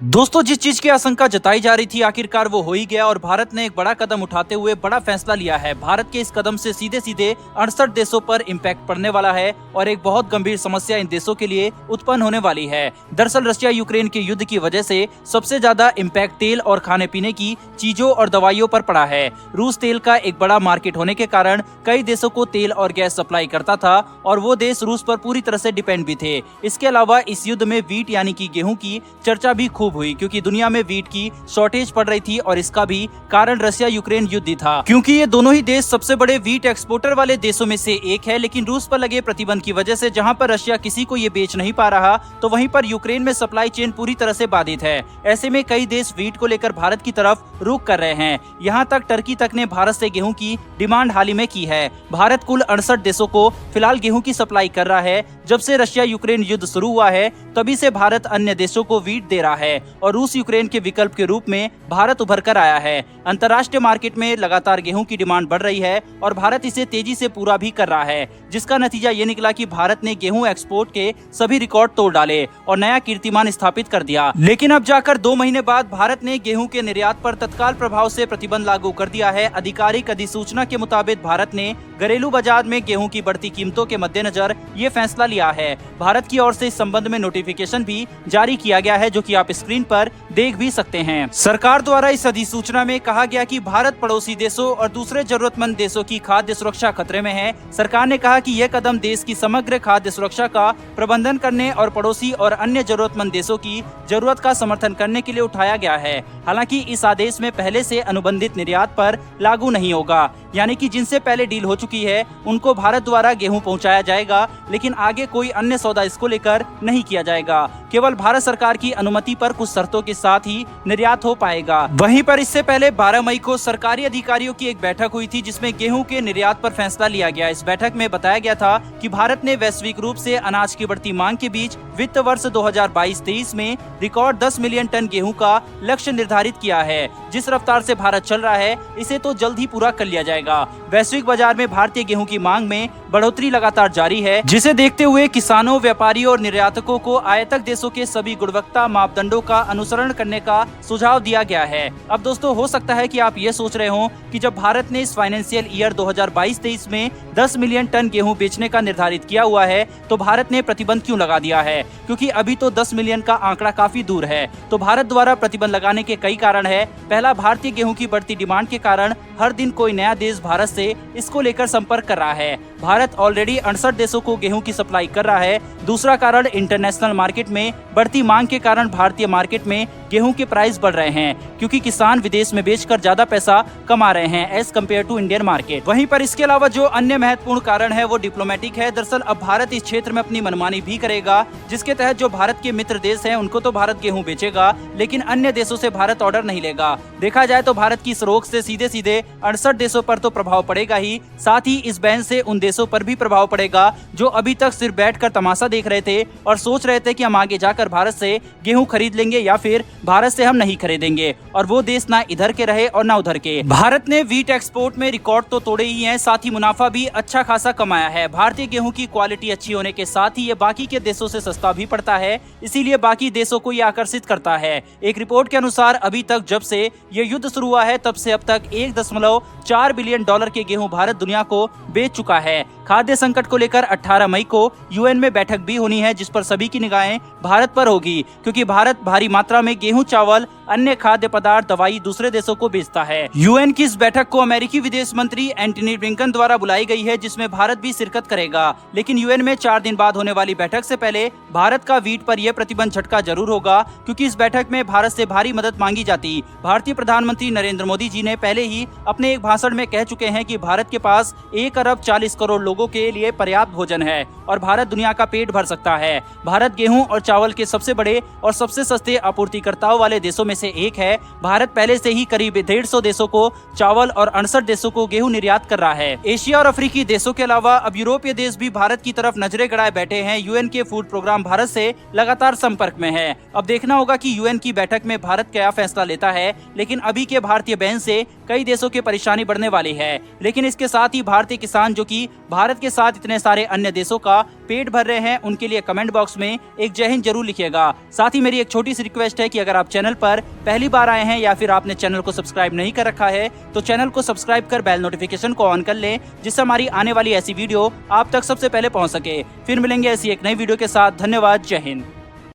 दोस्तों, जिस चीज की आशंका जताई जा रही थी आखिरकार वो हो ही गया और भारत ने एक बड़ा कदम उठाते हुए बड़ा फैसला लिया है। भारत के इस कदम से सीधे सीधे 68 देशों पर इम्पैक्ट पड़ने वाला है और एक बहुत गंभीर समस्या इन देशों के लिए उत्पन्न होने वाली है। दरअसल रशिया यूक्रेन के युद्ध की वजह से सबसे ज्यादा इम्पैक्ट तेल और खाने पीने की चीजों और दवाइयों पर पड़ा है। रूस तेल का एक बड़ा मार्केट होने के कारण कई देशों को तेल और गैस सप्लाई करता था और वो देश रूस पर पूरी तरह से डिपेंड भी थे। इसके अलावा इस युद्ध में वीट यानी कि गेहूं की चर्चा भी खूब हुई क्योंकि दुनिया में वीट की शॉर्टेज पड़ रही थी और इसका भी कारण रशिया यूक्रेन युद्ध ही था, क्योंकि ये दोनों ही देश सबसे बड़े वीट एक्सपोर्टर वाले देशों में से एक है। लेकिन रूस पर लगे प्रतिबंध की वजह से जहां पर रशिया किसी को ये बेच नहीं पा रहा तो वहीं पर यूक्रेन में सप्लाई चेन पूरी तरह से बाधित है। ऐसे में कई देश वीट को लेकर भारत की तरफ रुख कर रहे हैं। यहाँ तक टर्की तक ने भारत से गेहूं की डिमांड हाल ही में की है। भारत कुल 68 देशों को फिलहाल गेहूं की सप्लाई कर रहा है। जब से रशिया यूक्रेन युद्ध शुरू हुआ है तभी से भारत अन्य देशों को वीट दे रहा है और रूस यूक्रेन के विकल्प के रूप में भारत उभर कर आया है। अंतर्राष्ट्रीय मार्केट में लगातार गेहूं की डिमांड बढ़ रही है और भारत इसे तेजी से पूरा भी कर रहा है, जिसका नतीजा ये निकला कि भारत ने गेहूं एक्सपोर्ट के सभी रिकॉर्ड तोड़ डाले और नया कीर्तिमान स्थापित कर दिया। लेकिन अब जाकर 2 महीने बाद भारत ने गेहूं के निर्यात पर तत्काल प्रभाव से प्रतिबंध लागू कर दिया है। आधिकारिक अधिसूचना के मुताबिक भारत ने घरेलू बाजार में गेहूं की बढ़ती कीमतों के मद्देनजर ये फैसला लिया है। भारत की ओर से इस संबंध में नोटिफिकेशन भी जारी किया गया है, जो कि आप स्क्रीन पर देख भी सकते हैं। सरकार द्वारा इस अधिसूचना में कहा गया कि भारत पड़ोसी देशों और दूसरे जरूरतमंद देशों की खाद्य सुरक्षा खतरे में है। सरकार ने कहा कि यह कदम देश की समग्र खाद्य सुरक्षा का प्रबंधन करने और पड़ोसी और अन्य जरूरतमंद देशों की जरूरत का समर्थन करने के लिए उठाया गया है। हालांकि इस आदेश में पहले से अनुबंधित निर्यात पर लागू नहीं होगा, यानी कि जिनसे पहले डील हो चुकी है उनको भारत द्वारा गेहूं पहुंचाया जाएगा, लेकिन आगे कोई अन्य सौदा इसको लेकर नहीं किया जाएगा। केवल भारत सरकार की अनुमति पर कुछ शर्तों के साथ ही निर्यात हो पाएगा। वहीं पर इससे पहले 12 मई को सरकारी अधिकारियों की एक बैठक हुई थी जिसमें गेहूं के निर्यात पर फैसला लिया गया। इस बैठक में बताया गया था कि भारत ने वैश्विक रूप से अनाज की बढ़ती मांग के बीच वित्त वर्ष 2022-23 में रिकॉर्ड 10 मिलियन टन गेहूं का लक्ष्य निर्धारित किया है। जिस रफ्तार से भारत चल रहा है इसे तो जल्द ही पूरा कर लिया जाएगा। वैश्विक बाजार में भारतीय गेहूं की मांग में बढ़ोतरी लगातार जारी है, जिसे देखते हुए किसानों, व्यापारियों और निर्यातकों को आयातक देशों के सभी गुणवत्ता मापदंडों का अनुसरण करने का सुझाव दिया गया है। अब दोस्तों, हो सकता है कि आप ये सोच रहे हो कि जब भारत ने इस फाइनेंशियल ईयर 2022-23 में 10 मिलियन टन गेहूं बेचने का निर्धारित किया हुआ है तो भारत ने प्रतिबंध क्यों लगा दिया है, क्योंकि अभी तो 10 मिलियन का आंकड़ा काफी दूर है। तो भारत द्वारा प्रतिबंध लगाने के कई कारण है। पहला, भारतीय गेहूं की बढ़ती डिमांड के कारण हर दिन कोई नया देश भारत से इसको लेकर संपर्क कर रहा है। भारत ऑलरेडी 68 देशों को गेहूं की सप्लाई कर रहा है। दूसरा कारण, इंटरनेशनल मार्केट में बढ़ती मांग के कारण भारतीय मार्केट में गेहूं के प्राइस बढ़ रहे हैं, क्योंकि किसान विदेश में बेचकर ज्यादा पैसा कमा रहे हैं as compare to Indian market. वहीं पर इसके अलावा जो अन्य महत्वपूर्ण कारण है वो डिप्लोमेटिक है। दरअसल अब भारत इस क्षेत्र में अपनी मनमानी भी करेगा, जिसके तहत जो भारत के मित्र देश हैं उनको तो भारत गेहूं बेचेगा, लेकिन अन्य देशों से भारत ऑर्डर नहीं लेगा। देखा जाए तो भारत की इस रोक से सीधे सीधे 68 देशों पर तो प्रभाव पड़ेगा ही, साथ ही इस बैन से उन देशों पर भी प्रभाव पड़ेगा जो अभी तक सिर्फ बैठकर तमाशा देख रहे थे और सोच रहे थे कि हम आगे जाकर भारत से गेहूं खरीद लेंगे या फिर भारत से हम नहीं खरीदेंगे, और वो देश ना इधर के रहे और ना उधर के। भारत ने वीट एक्सपोर्ट में रिकॉर्ड तो तोड़े ही हैं, साथ ही मुनाफा भी अच्छा खासा कमाया है। भारतीय गेहूं की क्वालिटी अच्छी होने के साथ ही ये बाकी के देशों से सस्ता भी पड़ता है, इसीलिए बाकी देशों को ये आकर्षित करता है। एक रिपोर्ट के अनुसार अभी तक जब से ये युद्ध शुरू हुआ है तब से अब तक 1.4 बिलियन डॉलर के गेहूं भारत दुनिया को बेच चुका है। खाद्य संकट को लेकर 18 मई को यूएन में बैठक भी होनी है, जिस पर सभी की निगाहें भारत पर होगी, क्योंकि भारत भारी मात्रा में गेहूं, चावल, अन्य खाद्य पदार्थ, दवाई दूसरे देशों को बेचता है। यूएन की इस बैठक को अमेरिकी विदेश मंत्री एंटनी ब्लिंकन द्वारा बुलाई गई है, जिसमें भारत भी शिरकत करेगा। लेकिन यूएन में 4 दिन बाद होने वाली बैठक से पहले भारत का वीट पर यह प्रतिबंध झटका जरूर होगा, क्योंकि इस बैठक में भारत से भारी मदद मांगी जाती। भारतीय प्रधानमंत्री नरेंद्र मोदी जी ने पहले ही अपने एक भाषण में कह चुके हैं कि भारत के पास 1 अरब 40 करोड़ लोगों के लिए पर्याप्त भोजन है और भारत दुनिया का पेट भर सकता है। भारत गेहूं और चावल के सबसे बड़े और सबसे सस्ते आपूर्तिकर्ताओं वाले देशों में से एक है। भारत पहले से ही करीब 150 देशों को चावल और 68 देशों को गेहूं निर्यात कर रहा है। एशिया और अफ्रीकी देशों के अलावा अब यूरोपीय देश भी भारत की तरफ नजरें गड़ाए बैठे हैं। यूएन के फूड प्रोग्राम भारत से लगातार संपर्क में है। अब देखना होगा कि यूएन की बैठक में भारत क्या फैसला लेता है, लेकिन अभी के भारतीय बैन से कई देशों की परेशानी बढ़ने वाली है। लेकिन इसके साथ ही भारतीय किसान जो कि भारत के साथ इतने सारे अन्य देशों का पेट भर रहे हैं, उनके लिए कमेंट बॉक्स में एक जय हिंद जरूर लिखिएगा। साथ ही मेरी एक छोटी सी रिक्वेस्ट है कि अगर आप चैनल पर पहली बार आए हैं या फिर आपने चैनल को सब्सक्राइब नहीं कर रखा है तो चैनल को सब्सक्राइब कर बेल नोटिफिकेशन को ऑन कर लें, जिससे हमारी आने वाली ऐसी वीडियो आप तक सबसे पहले पहुंच सके। फिर मिलेंगे ऐसी एक नई वीडियो के साथ। धन्यवाद। जय हिंद।